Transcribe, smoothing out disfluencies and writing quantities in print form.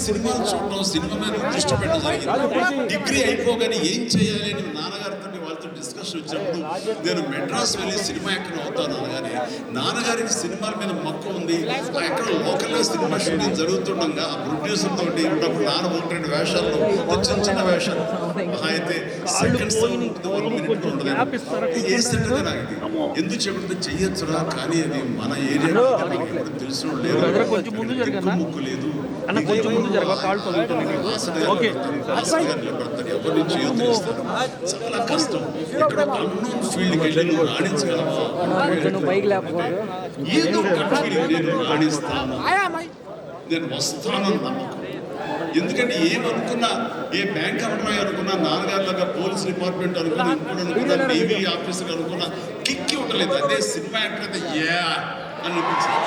సినిమాలు చూడడం, సినిమా మీద దృష్టి పెట్టడం జరిగింది. డిగ్రీ అయిపోగానే ఏం చేయాలి అని నాన్నగారితో వాళ్ళతో డిస్కషన్ వచ్చినప్పుడు నేను మెడ్రాస్ వెళ్ళి సినిమా యాక్టర్ అవుతాను అనగానే నాన్నగారికి సినిమాల మీద మక్కువ ఉంది. ఎక్కడ లోకల్గా సినిమా షూటింగ్ జరుగుతుండగా ఆ ప్రొడ్యూసర్ తోటి ఉన్నప్పుడు నాన్న 1-2 వేషాల్లో చిన్న చిన్న వేషాలు అయితే సెకండ్స్ ఉంటుంది, 1 మినిట్ ఉండదు. ఏ సెంటర్ నాకు ఇది ఎందుకు చెబితే చెయ్యొచ్చురా, కానీ అది మన ఏరియా తెలిసిన లేదు, ముక్కు లేదు, ఎవరిని చేయొద్దు, చాలా కష్టం. ఇక్కడ అన్నోన్ ఫీల్డ్కి వెళ్ళి నువ్వు రాణించగలవా, ఏదో నేను రాణిస్తాను, నేను వస్తానని నమ్మకం. ఎందుకంటే ఏమనుకున్నా, ఏ బ్యాంక్ ఎంప్లాయీ అనుకున్నా, నాన్నగారిలాగా పోలీస్ డిపార్ట్మెంట్ అనుకున్నా, ఇంకోటి అనుకున్నా, నేవీ ఆఫీసర్ అనుకున్నా కిక్కి ఉండలేదు. అదే సినిమా యాక్టర్ అయితే అని అనిపించింది.